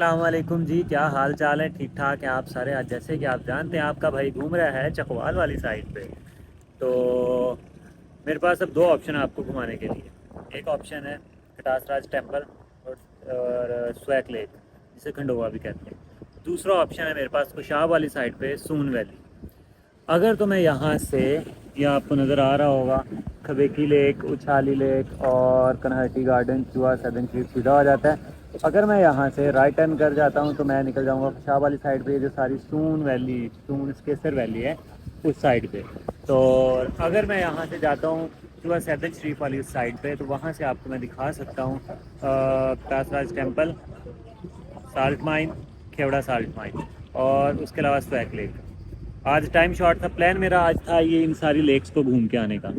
अस्सलाम वालेकुम जी, क्या हाल चाल है? ठीक ठाक है आप सारे? आज जैसे कि आप जानते हैं आपका भाई घूम रहा है चकवाल वाली साइड पे। तो मेरे पास अब दो ऑप्शन है आपको घुमाने के लिए। एक ऑप्शन है कटासराज टेम्पल और स्वैक लेक, जिसे खंडोवा भी कहते हैं। दूसरा ऑप्शन है मेरे पास कुशाब वाली साइड पे सून वैली। अगर तो मैं यहाँ से, ये आपको नज़र आ रहा होगा, खबेकी लेक, उछाली लेक और कन्हटी गार्डन, चुआ सदन शरीफ सीधा हो जाता है। तो अगर मैं यहाँ से राइट टर्न कर जाता हूँ तो मैं निकल जाऊँगा शाह वाली साइड पे, जो सारी सून वैली, सून केसर वैली है उस साइड पे। तो अगर मैं यहाँ से जाता हूँ चुआ सदन शरीफ वाली उस साइड पे, तो वहाँ से आपको मैं दिखा सकता हूँ Kasraj temple, salt mine, Khewra salt mine और उसके अलावा स्वैक लेक। आज टाइम शॉर्ट था, प्लान मेरा आज था ये इन सारी लेक्स को घूम के आने का,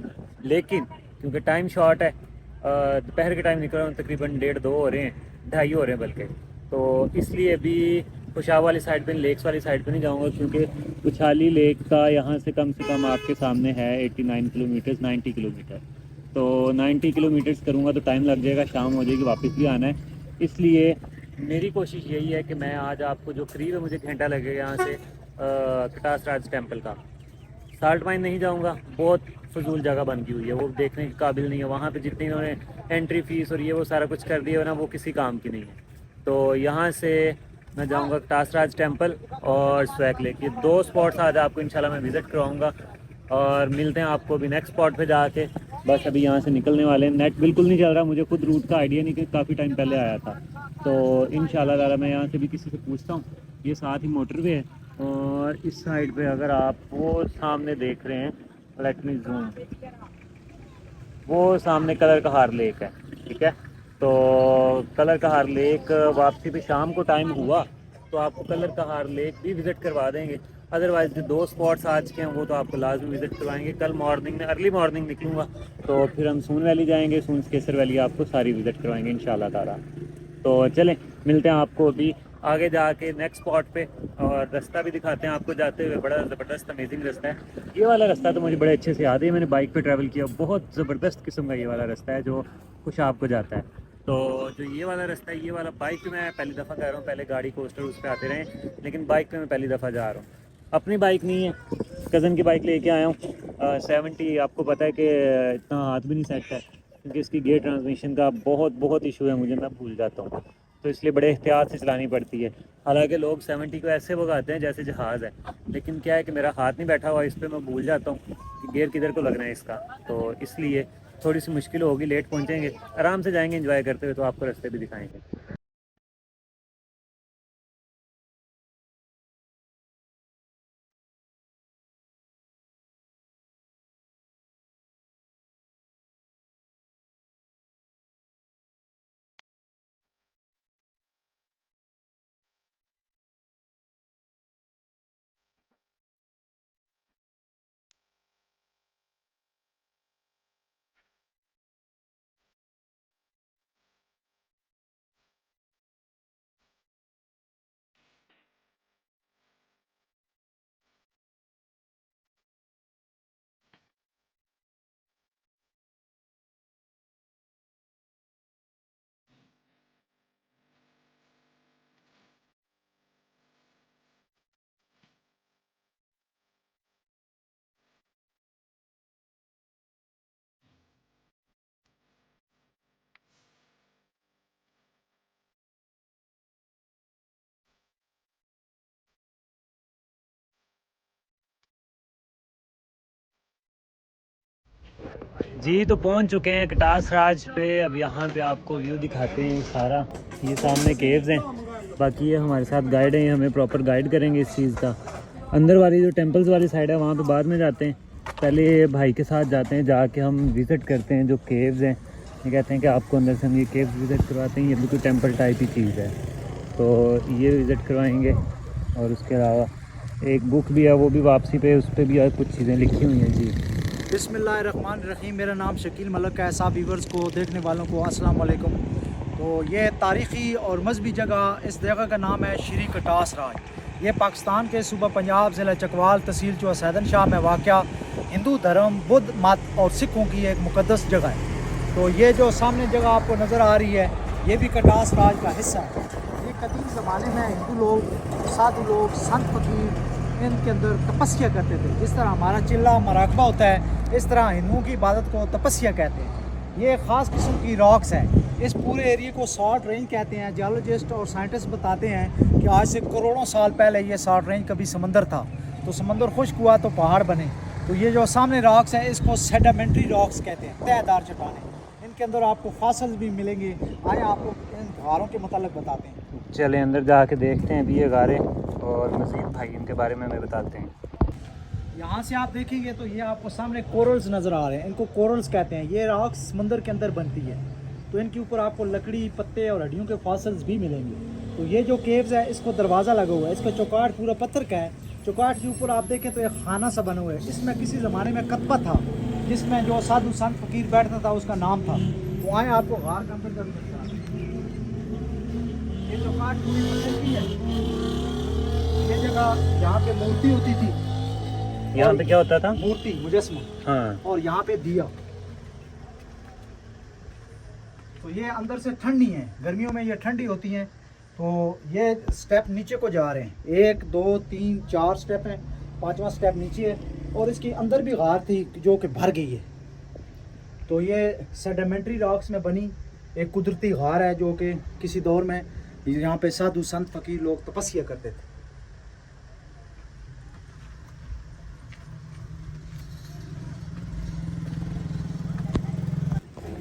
लेकिन क्योंकि टाइम शॉर्ट है, दोपहर के टाइम निकल रहा हूँ, तकरीबन 1:30-2 हो रहे हैं, 2:30 हो रहे हैं बल्कि। तो इसलिए अभी कुशाब वाली साइड पे, लेक्स वाली साइड पे नहीं जाऊँगा, क्योंकि कुछाली लेक का यहाँ से कम आपके सामने है 89 किलोमीटर, 90 किलोमीटर। तो 90 किलोमीटर्स करूँगा तो टाइम लग जाएगा, शाम हो जाएगी, वापस भी आना है। इसलिए मेरी कोशिश यही है कि मैं आज आपको, जो करीब है मुझे घंटा लगेगा यहाँ से कटासराज टेम्पल का। साल्ट माइन नहीं जाऊँगा, बहुत फजूल जगह बन गई हुई है, वो देखने के काबिल नहीं है। वहाँ पे जितनी इन्होंने एंट्री फ़ीस और ये वो सारा कुछ कर दिया ना, वो किसी काम की नहीं है। तो यहाँ से मैं जाऊँगा कटासराज टेम्पल और स्वैक लेक, ये दो स्पॉट्स आज आपको इंशाल्लाह मैं विज़िट करवाऊँगा। और मिलते हैं आपको अभी नेक्स्ट स्पॉट पे जाके। बस अभी यहाँ से निकलने वाले हैं, नेट बिल्कुल नहीं चल रहा, मुझे खुद रूट का आइडिया नहीं, कि काफ़ी टाइम पहले आया था। तो इंशाल्लाह ताला मैं यहाँ से भी किसी से पूछता हूँ। ये साथ ही मोटरवे है, और इस साइड पे अगर आप वो सामने देख रहे हैं, लेट मी जूम, वो सामने कलर कहार लेक है, ठीक है। तो कलर कहार लेक वापसी पे शाम को टाइम हुआ तो आपको कलर कहार लेक भी विज़िट करवा देंगे। अदरवाइज़ जो दो स्पॉट्स आज के हैं वो तो आपको लाजमी विज़िट करवाएंगे। कल मॉर्निंग में, अर्ली मॉर्निंग निकलूँगा, तो फिर हम सून वैली जाएंगे, सून केसर वैली आपको सारी विज़िट करवाएंगे इंशाल्लाह ताला। तो चलें, मिलते हैं आपको अभी आगे जाके नेक्स्ट स्पॉट पे, और रास्ता भी दिखाते हैं आपको जाते हुए। बड़ा ज़बरदस्त अमेजिंग रास्ता है ये वाला। रास्ता तो मुझे बड़े अच्छे से याद है, मैंने बाइक पे ट्रैवल किया, बहुत ज़बरदस्त किस्म का ये वाला रास्ता है जो कुशाब को जाता है। तो जो ये वाला रास्ता है, ये वाला बाइक पे मैं पहली दफ़ा कर रहा हूँ, पहले गाड़ी कोस्टर उस पर आते रहे, लेकिन बाइक पे मैं पहली दफ़ा जा रहा हूँ। अपनी बाइक नहीं है, कज़न की बाइक लेके आया हूँ 70। आपको पता है कि इतना हाथ भी नहीं सेट है, क्योंकि इसकी गियर ट्रांसमिशन का बहुत बहुत इशू है, मुझे, मैं भूल जाता हूँ। तो इसलिए बड़े एहतियात से चलानी पड़ती है। हालांकि लोग 70 को ऐसे भगाते हैं जैसे जहाज़ है, लेकिन क्या है कि मेरा हाथ नहीं बैठा हुआ इस पर, मैं भूल जाता हूँ कि गियर किधर को लगना है इसका। तो इसलिए थोड़ी सी मुश्किल होगी, लेट पहुँचेंगे, आराम से जाएंगे एंजॉय करते हुए, तो आपको रास्ते भी दिखाएंगे। जी, तो पहुंच चुके हैं कटास राज पे। अब यहाँ पे आपको व्यू दिखाते हैं सारा। ये सामने केव्स हैं, बाकी ये हमारे साथ गाइड हैं, ये हमें प्रॉपर गाइड करेंगे इस चीज़ का। अंदर वाली जो टेंपल्स वाली साइड है वहाँ पे बाद में जाते हैं, पहले भाई के साथ जाते हैं, जाके हम विज़िट करते हैं जो केव्स हैं। ये कहते हैं कि आपको अंदर से हम ये केव्स विज़िट करवाते हैं, ये बिल्कुल टेम्पल टाइप ही चीज़ है, तो ये विज़िट करवाएँगे। और उसके अलावा एक बुक भी है, वो भी वापसी पे, उस पर भी कुछ चीज़ें लिखी हुई हैं। जी, बिस्मिल्लाहिर्रहमानिर्रहीम। मेरा नाम शकील मलक है। सब व्यूवर्स को, देखने वालों को अस्सलाम वालेकुम। तो ये तारीख़ी और मजहबी जगह, इस जगह का नाम है श्री कटास राज। ये पाकिस्तान के सूबा पंजाब, ज़िला चकवाल, तहसील चुआ सैदन शाह में वाक़या हिंदू धर्म, बुद्ध मत और सिखों की एक मुक़द्दस जगह है। तो ये जो सामने जगह आपको नज़र आ रही है, ये भी कटास राज का हिस्सा है। ये कदीम ज़माने में हिंदू लोग, साधु लोग, संत फकीर इनके अंदर तपस्या करते थे। जिस तरह हमारा चिल्ला मराकबा होता है, इस तरह हिंदुओं की इबादत को तपस्या कहते हैं। ये ख़ास किस्म की रॉक्स है। इस पूरे एरिया को सॉल्ट रेंज कहते हैं। जियोलॉजिस्ट और साइंटिस्ट बताते हैं कि आज से करोड़ों साल पहले ये सॉल्ट रेंज कभी समंदर था, तो समंदर खुश्क हुआ तो पहाड़ बने। तो ये जो सामने रॉक्स हैं इसको सेडिमेंट्री रॉक्स कहते हैं, तहदार चट्टानें। इनके अंदर आपको फॉसिल्स भी मिलेंगे। आए आपको इन गारों के मतलब बताते हैं। चले अंदर जाके देखते हैं भी ये गारे, और मज़ीद भाई इनके बारे में हमें बताते हैं। यहाँ से आप देखेंगे तो ये आपको सामने कोरल्स नज़र आ रहे हैं। इनको कोरल्स कहते हैं। ये रॉक्स समंदर के अंदर बनती है, तो इनके ऊपर आपको लकड़ी, पत्ते और हड्डियों के फॉसिल्स भी मिलेंगे। तो ये जो केव्स है इसको दरवाज़ा लगा हुआ है, इसका चौकाट पूरा पत्थर का है। चौकाट के ऊपर आप देखें तो एक खाना सा बना हुआ है। इसमें किसी ज़माने में कतबा था जिसमें जो साधु संत फकीर बैठता था उसका नाम था। तो आए आपको गार का अंदर ये चौकाट पूरी पत्थर की है। ये जगह यहाँ पे मूर्ति होती थी। यहाँ पे क्या होता था? मूर्ति, मुजस्मा। हाँ। और यहाँ पे दिया। तो ये अंदर से ठंडी है, गर्मियों में ये ठंडी होती हैं। तो ये स्टेप नीचे को जा रहे हैं, 1 2 3 4 स्टेप हैं, 5वां स्टेप नीचे है। और इसके अंदर भी गार थी जो कि भर गई है। तो ये सेडिमेंट्री रॉक्स में बनी एक कुदरती गार है जो कि किसी दौर में यहाँ पे साधु संत फकीर लोग तपस्या करते थे।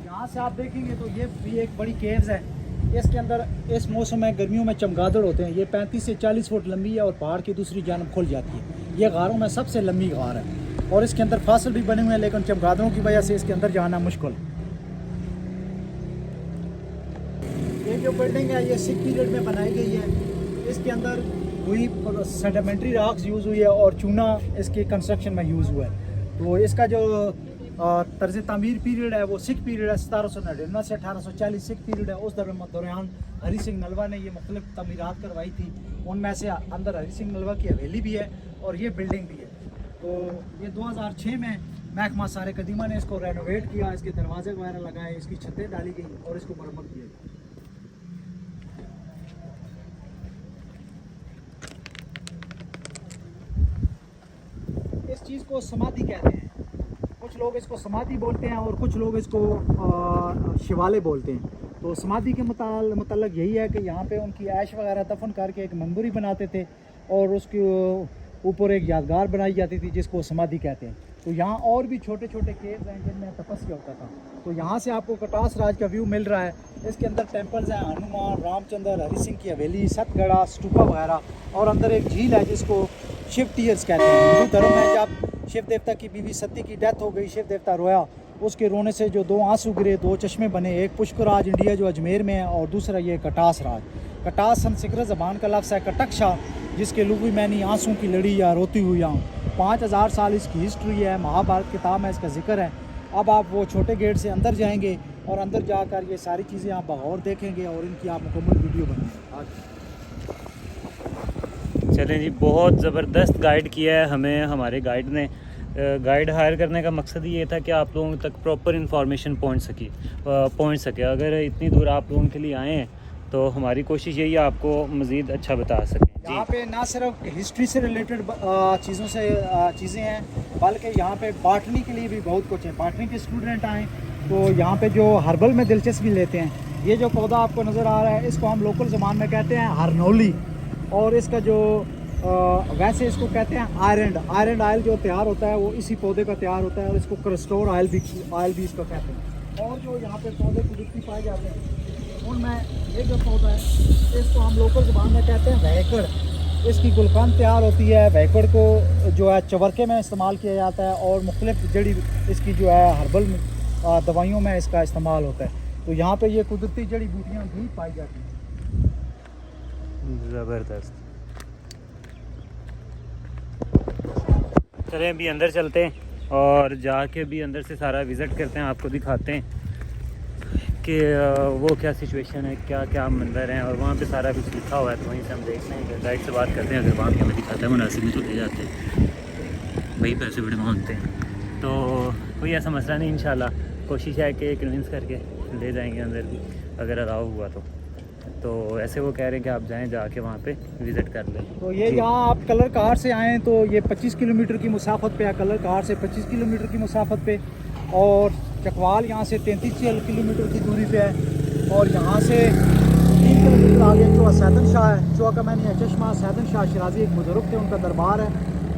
यहाँ से आप देखेंगे तो ये भी एक बड़ी केव्स है। इसके अंदर इस मौसम में गर्मियों में चमगादड़ होते हैं। ये 35 से 40 फुट लंबी है और पहाड़ की दूसरी जानब खुल जाती है। ये गारों में सबसे लंबी गार है और इसके अंदर फासल भी बने हुए हैं, लेकिन चमगादड़ों की वजह से इसके अंदर जाना मुश्किल। ये जो बिल्डिंग है ये सिख पीरियड में बनाई गई है। इसके अंदर वही सेडिमेंट्री रॉक्स यूज़ हुई है और चूना इसके कंस्ट्रक्शन में यूज़ हुआ है। तो इसका जो तर्ज तामीर पीरियड है वो सिख पीरियड है, 1799 से 1840 सिख पीरियड है। उस दौरान हरी सिंह नलवा ने ये मुख्तलिफ तमीरात करवाई थी। उनमें से अंदर हरी सिंह नलवा की हवेली भी है और ये बिल्डिंग भी है। तो ये 2006 में महकमा सारे कदीमा ने इसको रेनोवेट किया, इसके दरवाजे वगैरह लगाए, इसकी छतें डाली गई और इसको मरम्मत किया गया। इस चीज़ को समाधि कहते हैं। कुछ लोग इसको समाधि बोलते हैं और कुछ लोग इसको शिवाले बोलते हैं। तो समाधि के मतलब यही है कि यहाँ पे उनकी ऐश वगैरह दफन करके एक मंदिर बनाते थे और उसके ऊपर एक यादगार बनाई जाती थी जिसको समाधि कहते हैं। तो यहाँ और भी छोटे छोटे केव्स हैं जिनमें तपस्या होता था। तो यहाँ से आपको कटास राज का व्यू मिल रहा है। इसके अंदर टेम्पल्स हैं, हनुमान, रामचंद्र, हरि सिंह की हवेली, सतगढ़ा, स्टूपा वगैरह। और अंदर एक झील है जिसको शिव टीयर्स कहते हैं। हिंदू धर्म में जब शिव देवता की बीवी सती की डेथ हो गई, शिव देवता रोया, उसके रोने से जो 2 आंसू गिरे, 2 चश्मे बने। एक पुष्कर राज इंडिया जो अजमेर में है और दूसरा ये कटास राज। कटास संस्कृत ज़बान का लफ्ज़ है कटक्षा, जिसके लुगी मैनी आंसू की लड़ी या रोती हुई आऊँ। 5000 साल इसकी हिस्ट्री है, महाभारत किताब में इसका जिक्र है। अब आप वो छोटे गेट से अंदर जाएंगे और अंदर जाकर ये सारी चीज़ें आप बगौर देखेंगे और इनकी आप मुकम्मल वीडियो बनाएंगे। चलें जी, बहुत ज़बरदस्त गाइड किया है हमें हमारे गाइड ने। गाइड हायर करने का मकसद ये था कि आप लोगों तक प्रॉपर इन्फॉर्मेशन पहुँच सके। अगर इतनी दूर आप लोगों के लिए आए हैं तो हमारी कोशिश यही है आपको मज़ीद अच्छा बता सकें। यहाँ पे ना सिर्फ हिस्ट्री से रिलेटेड चीज़ें हैं, बल्कि यहाँ पे बॉटनी के लिए भी बहुत कुछ है। बॉटनी के स्टूडेंट आएँ तो यहाँ पे जो हर्बल में दिलचस्पी लेते हैं, ये जो पौधा आपको नज़र आ रहा है इसको हम लोकल ज़बान में कहते हैं हरनौली। और इसका जो वैसे इसको कहते हैं आयरन ऑयल जो तैयार होता है वो इसी पौधे का तैयार होता है और इसको क्रेस्टोर ऑयल भी इसको कहते हैं। और जो यहाँ पे पौधे कुदरती पाए जाते हैं उनमें ये जो पौधा है इसको हम लोकल ज़बान में कहते हैं वैकड़। इसकी गुलकंद तैयार होती है। वैकड़ को जो है चवरके में इस्तेमाल किया जाता है और मुख्तलिफ जड़ी इसकी जो है हर्बल दवाइयों में इसका इस्तेमाल होता है। तो यहाँ पे ये कुदरती जड़ी बूटियाँ भी पाई जाती हैं। ज़बरदस्त। चलें अभी अंदर चलते हैं और जाके भी अंदर से सारा विज़िट करते हैं, आपको दिखाते हैं कि वो क्या सिचुएशन है, क्या क्या मंदिर हैं। और वहाँ पे सारा कुछ लिखा हुआ है, तो वहीं से हम देखते हैं। गाइड से बात करते हैं, अगर वहाँ के हमें दिखाता है मुनासिब में तो ले जाते हैं, वही पैसे बड़े मांगते हैं। तो कोई ऐसा मसला नहीं, इंशाल्लाह कोशिश है कि कन्विंस करके ले जाएंगे अंदर भी अगर अलाउ हुआ तो। तो ऐसे वो कह रहे हैं कि आप जाएं, जाके वहाँ पे विज़िट कर लें। तो ये जी। यहाँ आप कलर कार से आएँ तो ये 25 किलोमीटर की मुसाफत पे है, कलर कार से 25 किलोमीटर की मुसाफत पे, और चकवाल यहाँ से 33 किलोमीटर की दूरी पे है। और यहाँ से 3 किलोमीटर आगे चौहा सैदन शाह है, चौहा का मैंने चश्मा सैदन शाह शिराजी एक बुजुर्ग थे, उनका दरबार है।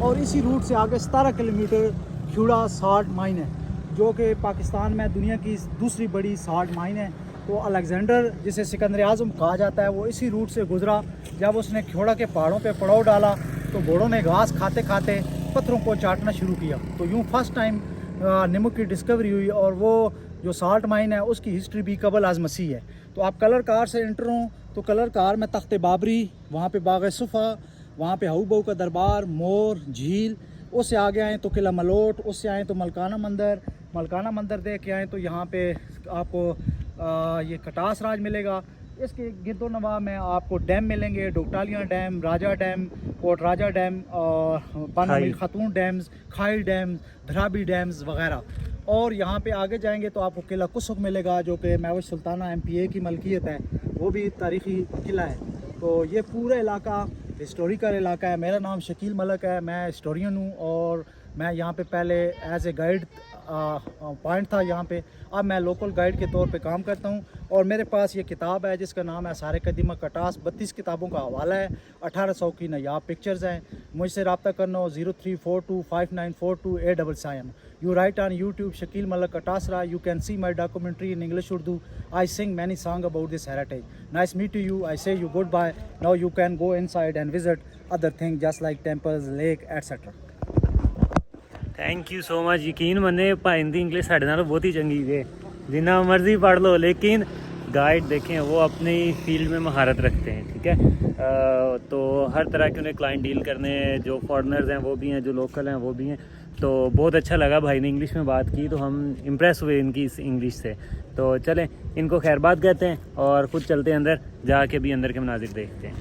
और इसी रूट से आगे 17 किलोमीटर खिड़ा साल्ट माइन है, जो कि पाकिस्तान में दुनिया की दूसरी बड़ी साल्ट माइन है। तो अलेक्जेंडर, जिसे सिकंदर आज़म कहा जाता है, वो इसी रूट से गुजरा। जब उसने खिड़ा के पहाड़ों पे पड़ाव डाला तो घोड़ों ने घास खाते खाते पत्थरों को चाटना शुरू किया। तो यूँ फर्स्ट टाइम नमक की डिस्कवरी हुई, और वो जो साल्ट माइन है उसकी हिस्ट्री भी कबल आज मसीह है। तो आप कलर कार से इंटर हों तो कलर कार में तख्त बाबरी, वहाँ पे बाग सुफ़ा, वहाँ पे हऊ बहू का दरबार, मोर, झील, उससे आगे आएँ तो किला मलोट, उससे आएँ तो मलकाना मंदिर देख के आएँ तो यहाँ पे आपको ये कटास राज मिलेगा। इसके गिरदो नवा में आपको डैम मिलेंगे, डोकटालियाँ डैम, राजा डैम, कोट राजा डैम, और पानी खातून डैम्स, खाई डैम, धराबी डैम्स वगैरह। और यहाँ पे आगे जाएंगे तो आपको किला कुसुक मिलेगा, जो कि महवज सुल्ताना MPA की मलकियत है, वो भी तारीख़ी किला है। तो ये पूरा इलाका हिस्टोरिकल इलाका है। मेरा नाम शकील मलक है, मैं हिस्टोरियन हूँ, और मैं यहाँ पे पहले एज ए गाइड पॉइंट था यहाँ पे, अब मैं लोकल गाइड के तौर पे काम करता हूँ। और मेरे पास ये किताब है जिसका नाम है सारे कदीमा कटास, 32 किताबों का हवाला है, 1800 की नायाब पिक्चर्स हैं। मुझसे रब्ता करना हो 0342594287। You write on YouTube Shakil Malak Katasra. You can see my documentary in English Urdu. I sing many songs about this heritage. Nice meet you. I say you goodbye. Now you can go inside and visit other things just like temples, lake, etc. Thank you so much. यकीन मन्ने Hindi English साढ़े नाल बहुत ही चंगी है, जिन्ना मर्जी पढ़ लो, लेकिन गाइड देखें वो अपनी फील्ड में महारत रखते हैं, ठीक है। तो हर तरह के उन्हें क्लाइंट डील करने हैं, जो फॉरेनर्स हैं वो भी हैं, जो लोकल हैं वो भी हैं। तो बहुत अच्छा लगा, भाई ने इंग्लिश में बात की तो हम इम्प्रेस हुए इनकी इस इंग्लिश से। तो चलें, इनको खैरबाद कहते हैं और ख़ुद चलते हैं अंदर, जाके भी अंदर के मनाजिर देखते हैं।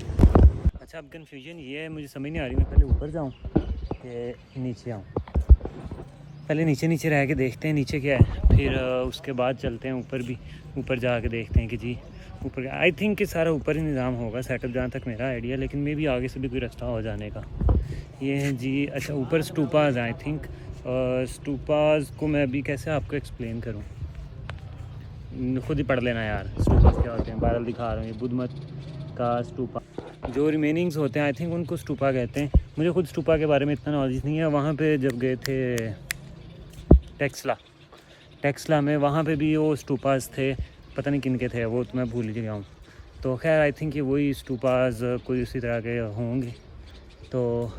अच्छा, अब कन्फ्यूजन ये है, मुझे समझ नहीं आ रही मैं पहले ऊपर जाऊँ कि नीचे आऊँ। पहले नीचे रह के देखते हैं नीचे क्या है, फिर उसके बाद चलते हैं ऊपर भी, ऊपर जाके देखते हैं कि जी ऊपर। आई थिंक कि सारा ऊपर ही निज़ाम होगा सेटअप, जहाँ तक मेरा आइडिया, लेकिन मे भी आगे से भी कोई रास्ता हो जाने का। ये है जी, अच्छा ऊपर स्टूपाज आई थिंक। स्टूपाज को मैं अभी कैसे आपको एक्सप्लेन करूँ, खुद ही पढ़ लेना यार। स्टूपाज क्या होते हैं, बादल दिखा रहा हूँ, ये बुद्ध मत का स्टूपा, जो रिमेनिंग्स होते हैं आई थिंक उनको स्टूपा कहते हैं। मुझे खुद स्टूपा के बारे में इतना नॉलेज नहीं है। वहाँ पे जब गए थे टेक्सला में, वहाँ पे भी वो स्टूपाज थे, पता नहीं किन के थे वो, तो मैं भूल ही गया हूँ। तो खैर आई थिंक ये वही स्टूपाज कोई उसी तरह के होंगे। तो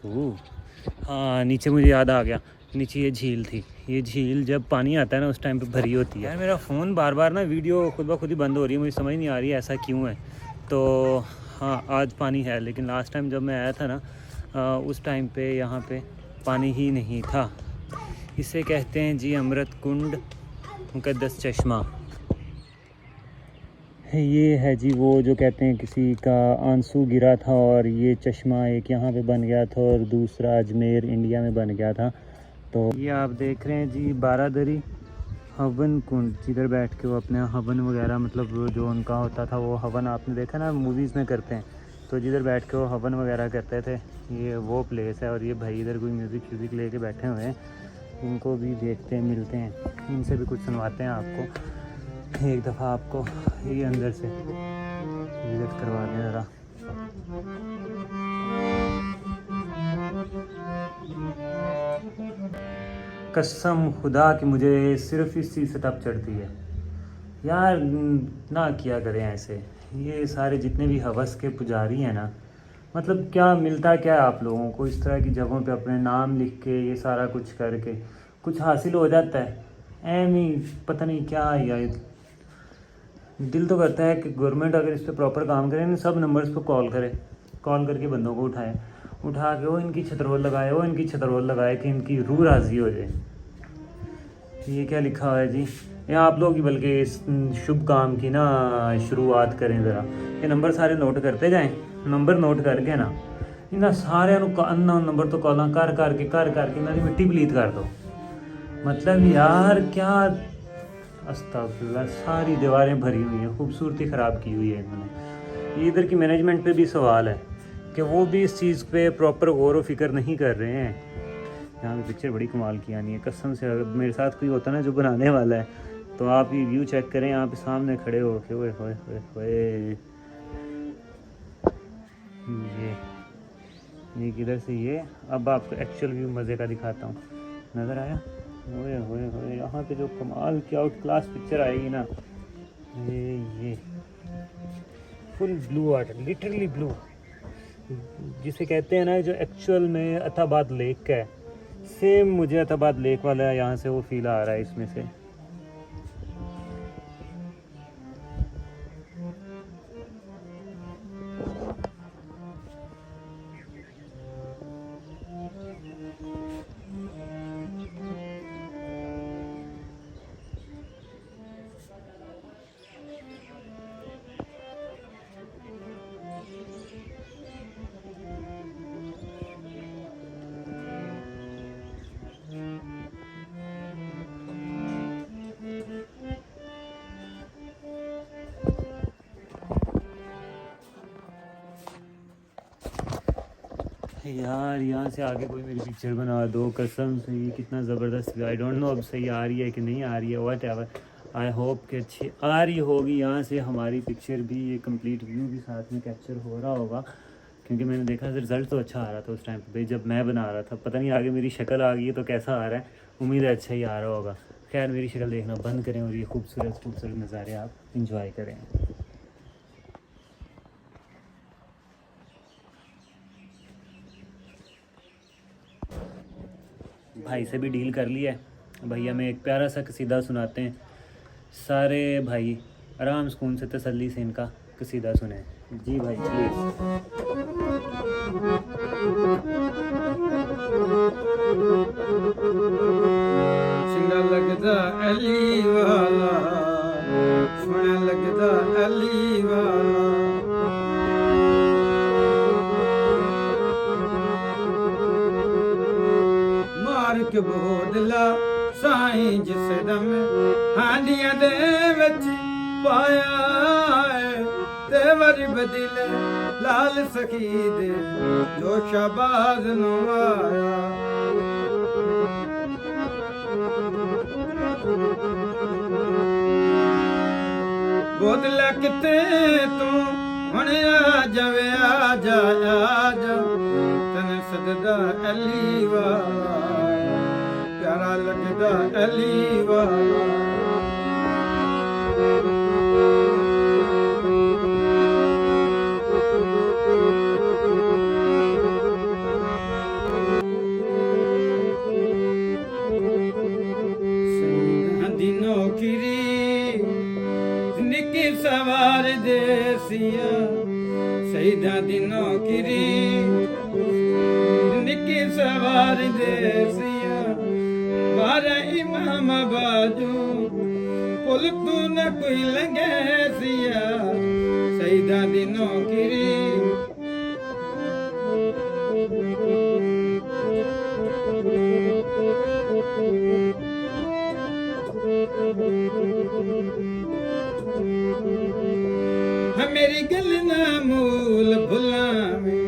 हाँ, नीचे मुझे याद आ गया, नीचे ये झील थी। ये झील जब पानी आता है ना उस टाइम पे भरी होती है। यार मेरा फ़ोन बार बार ना वीडियो खुद ब खुद ही बंद हो रही है, मुझे समझ नहीं आ रही है ऐसा क्यों है। तो हाँ, आज पानी है, लेकिन लास्ट टाइम जब मैं आया था ना उस टाइम पे यहाँ पे पानी ही नहीं था। इसे कहते हैं जी अमृत कुंड, मुक़द्दस चश्मा। ये है जी वो जो कहते हैं किसी का आंसू गिरा था और ये चश्मा एक यहाँ पे बन गया था और दूसरा अजमेर इंडिया में बन गया था। तो ये आप देख रहे हैं जी बारादरी हवन कुंड, जिधर बैठ के वो अपने हवन वगैरह, मतलब जो उनका होता था वो हवन, आपने देखा ना मूवीज़ में करते हैं, तो जिधर बैठ के वो हवन वगैरह करते थे, ये वो प्लेस है। और ये भाई इधर कोई म्यूज़िक लेके बैठे हुए हैं, इनको भी देखते हैं, मिलते हैं, इनसे भी कुछ सुनवाते हैं आपको एक दफ़ा। आपको ये अंदर से विज़िट करवा दें ज़रा। कसम खुदा कि मुझे सिर्फ इस चीज़ से टप चढ़ती है यार, ना किया करें ऐसे। ये सारे जितने भी हवस के पुजारी हैं ना, मतलब क्या मिलता क्या है आप लोगों को इस तरह की जगहों पे अपने नाम लिख के, ये सारा कुछ करके कुछ हासिल हो जाता है? एम ही पता नहीं क्या यार। दिल तो करता है कि गवर्नमेंट अगर इस पर प्रॉपर काम करे, इन सब नंबर्स पर कॉल करे, कॉल करके बंदों को उठा के वो इनकी छतरवल लगाए कि इनकी रूह राज़ी हो जाए। ये क्या लिखा हुआ है जी, ये आप लोग ही बल्कि इस शुभ काम की ना शुरुआत करें ज़रा। ये नंबर सारे नोट करते जाएं, नंबर नोट करके ना इन्हें सारे अननोन नंबर तो कॉल कर करके इन्होंने मिट्टी पलीत कर दो। मतलब यार क्या अस्तगफुरुल्लाह, सारी दीवारें भरी हुई हैं, खूबसूरती ख़राब की हुई है इन्होंने। ये इधर की मैनेजमेंट पे भी सवाल है कि वो भी इस चीज़ पे प्रॉपर गौर व फिक्र नहीं कर रहे हैं। यहाँ पे पिक्चर बड़ी कमाल की आनी है कसम से। अगर मेरे साथ कोई होता ना जो बनाने वाला है, तो आप ये व्यू चेक करें यहाँ पे सामने खड़े हो के। ओए होए होए होए, ये किधर से ये। अब आपको एक्चुअल व्यू मज़े का दिखाता हूँ, नज़र आया? ओए होए होए, यहाँ पे जो कमाल की आउट क्लास पिक्चर आएगी ना, ये full blue water, literally blue, जिसे कहते हैं ना जो एक्चुअल में अताबाद लेक का है, सेम मुझे अताबाद लेक वाला यहाँ से वो फील आ रहा है इसमें से। यार यहाँ से आगे कोई मेरी पिक्चर बना दो कसम से। ये कितना ज़बरदस्त, आई डोंट नो अब सही आ रही है कि नहीं आ रही है, व्हाट एवर, आई होप कि अच्छी आ रही होगी। यहाँ से हमारी पिक्चर भी, ये कंप्लीट व्यू भी साथ में कैप्चर हो रहा होगा, क्योंकि मैंने देखा रिज़ल्ट तो अच्छा आ रहा था उस टाइम पे जब मैं बना रहा था। पता नहीं आगे मेरी शक्ल आ गई है तो कैसा आ रहा है, उम्मीद है अच्छा ही आ रहा होगा। खैर मेरी शक्ल देखना बंद करें और ये खूबसूरत खूबसूरत नज़ारे आप इंजॉय करें। भाई से भी डील कर लिया है, भैया में एक प्यारा सा कसीदा सुनाते हैं। सारे भाई आराम सुकून से तसल्ली से इनका कसीदा सुने। जी भाई प्लीज़। चंगा लगदा अली वाला, सोहना लगदा अली वाला, मार के बोदला साईं जिस दम हांडियां दे विच पाया है, ते वरी बदिले लाल सखी दे जो शाबाज नु आया। बोदला किते तू हुण आ जावे, आ जा आ जा, तन सददा अली वाला, प्यारा लगदा अली वाला। सवार देसिया शहीदा दी नौकरी, निकी सवार देसिया मारा इमाम बाजू, पुल तू न कोई लंघे सिया शहीदा दी नौकरी। मेरी गल ना मूल भुलावे,